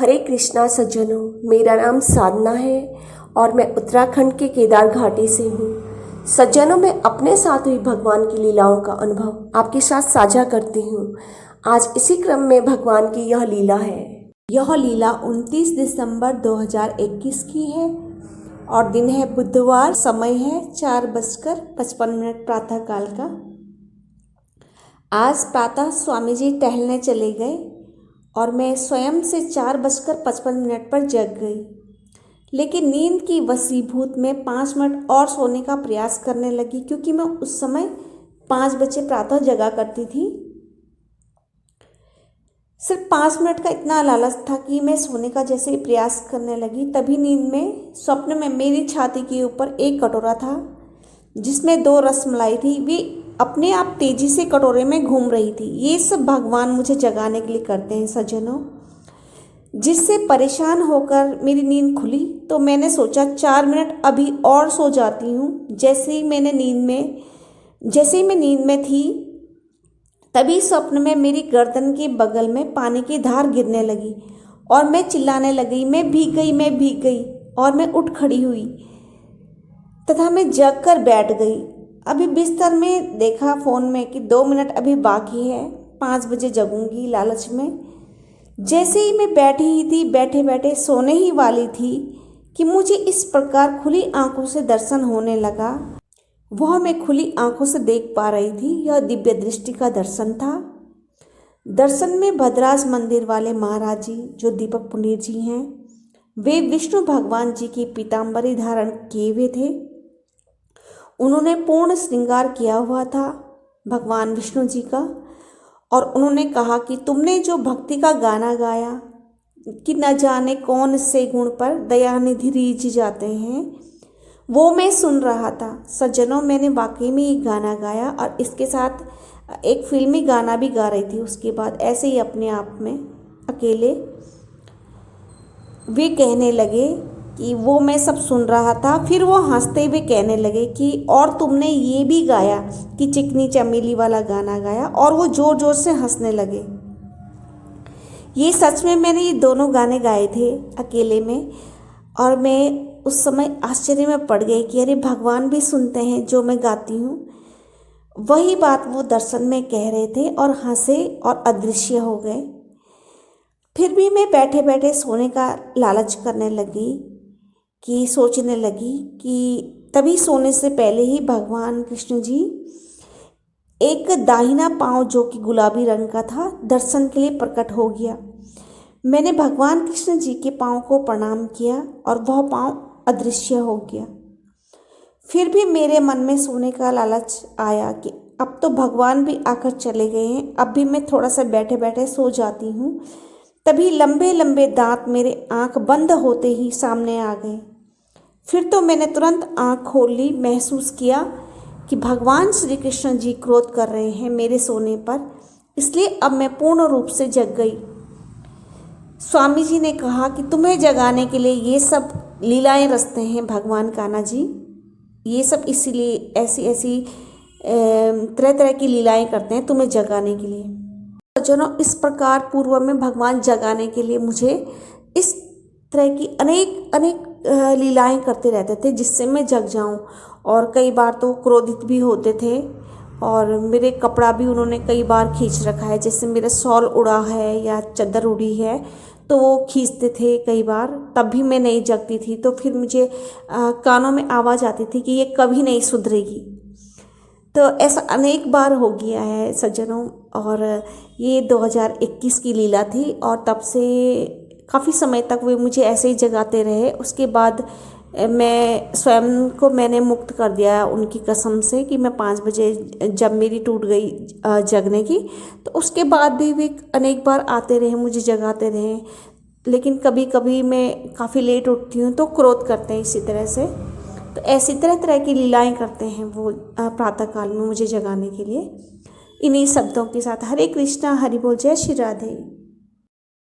हरे कृष्णा सज्जनों, मेरा नाम साधना है और मैं उत्तराखंड के केदार घाटी से हूँ। सज्जनों, मैं अपने साथ हुई भगवान की लीलाओं का अनुभव आपके साथ साझा करती हूँ। आज इसी क्रम में भगवान की यह लीला है। यह लीला 29 दिसंबर 2021 की है और दिन है बुधवार। समय है 4:55 प्रातःकाल का। आज प्रातः स्वामी जी टहलने चले गए और मैं स्वयं से 4:55 पर जग गई, लेकिन नींद की वसीभूत में 5 मिनट और सोने का प्रयास करने लगी, क्योंकि मैं उस समय 5 बजे प्रातः जगा करती थी। सिर्फ 5 मिनट का इतना लालच था कि मैं सोने का जैसे ही प्रयास करने लगी, तभी नींद में स्वप्न में मेरी छाती के ऊपर एक कटोरा था जिसमें 2 रसमलाई थी। वे अपने आप तेजी से कटोरे में घूम रही थी। ये सब भगवान मुझे जगाने के लिए करते हैं सज्जनों। जिससे परेशान होकर मेरी नींद खुली तो मैंने सोचा 4 मिनट अभी और सो जाती हूँ। जैसे ही मैं नींद में थी, तभी स्वप्न में मेरी गर्दन के बगल में पानी की धार गिरने लगी और मैं चिल्लाने लगी, मैं भीग गई। और मैं उठ खड़ी हुई तथा मैं जग कर बैठ गई। अभी बिस्तर में देखा फ़ोन में कि 2 मिनट अभी बाकी है, 5 बजे जगूंगी लालच में। जैसे ही मैं बैठी ही थी, बैठे बैठे सोने ही वाली थी कि मुझे इस प्रकार खुली आंखों से दर्शन होने लगा। वह मैं खुली आंखों से देख पा रही थी। यह दिव्य दृष्टि का दर्शन था। दर्शन में भद्राज मंदिर वाले महाराज जी, जो दीपक पुनीर जी हैं, वे विष्णु भगवान जी की पीताम्बरी धारण किए हुए थे। उन्होंने पूर्ण श्रृंगार किया हुआ था भगवान विष्णु जी का, और उन्होंने कहा कि तुमने जो भक्ति का गाना गाया कि न जाने कौन से गुण पर दयानिधि रीझ जाते हैं, वो मैं सुन रहा था। सज्जनों, मैंने वाकई में ये गाना गाया और इसके साथ एक फिल्मी गाना भी गा रही थी। उसके बाद ऐसे ही अपने आप में अकेले वे कहने लगे कि वो मैं सब सुन रहा था। फिर वो हंसते हुए कहने लगे कि और तुमने ये भी गाया कि चिकनी चमेली वाला गाना गाया, और वो ज़ोर ज़ोर से हंसने लगे। ये सच में मैंने ये दोनों गाने गाए थे अकेले में, और मैं उस समय आश्चर्य में पड़ गई कि अरे भगवान भी सुनते हैं जो मैं गाती हूँ। वही बात वो दर्शन में कह रहे थे और हंसे और अदृश्य हो गए। फिर भी मैं बैठे बैठे सोने का लालच करने लगी कि सोचने लगी कि तभी सोने से पहले ही भगवान कृष्ण जी एक दाहिना पांव, जो कि गुलाबी रंग का था, दर्शन के लिए प्रकट हो गया। मैंने भगवान कृष्ण जी के पांव को प्रणाम किया और वह पांव अदृश्य हो गया। फिर भी मेरे मन में सोने का लालच आया कि अब तो भगवान भी आकर चले गए हैं, अब भी मैं थोड़ा सा बैठे बैठे सो जाती हूँ। तभी लंबे लंबे दांत मेरे आंख बंद होते ही सामने आ गए। फिर तो मैंने तुरंत आंख खोल ली। महसूस किया कि भगवान श्री कृष्ण जी क्रोध कर रहे हैं मेरे सोने पर, इसलिए अब मैं पूर्ण रूप से जग गई। स्वामी जी ने कहा कि तुम्हें जगाने के लिए ये सब लीलाएं रचते हैं भगवान कान्हा जी। ये सब इसीलिए ऐसी तरह तरह की लीलाएं करते हैं तुम्हें जगाने के लिए। सज्जनों, इस प्रकार पूर्व में भगवान जगाने के लिए मुझे इस तरह की अनेक लीलाएं करते रहते थे जिससे मैं जग जाऊं। और कई बार तो क्रोधित भी होते थे और मेरे कपड़ा भी उन्होंने कई बार खींच रखा है। जैसे मेरा शॉल उड़ा है या चादर उड़ी है तो वो खींचते थे कई बार, तब भी मैं नहीं जगती थी। तो फिर मुझे कानों में आवाज़ आती थी कि ये कभी नहीं सुधरेगी। तो ऐसा अनेक बार हो गया है सज्जनों। और ये 2021 की लीला थी और तब से काफ़ी समय तक वे मुझे ऐसे ही जगाते रहे। उसके बाद मैं स्वयं को मैंने मुक्त कर दिया उनकी कसम से कि मैं 5 बजे जब मेरी टूट गई जगने की, तो उसके बाद भी वे अनेक बार आते रहे, मुझे जगाते रहे। लेकिन कभी कभी मैं काफ़ी लेट उठती हूँ तो क्रोध करते हैं इसी तरह से। तो ऐसी तरह तरह की लीलाएं करते हैं वो प्रातःकाल में मुझे जगाने के लिए। इन्हीं शब्दों के साथ हरे कृष्णा, हरि बोल, जय श्री राधे।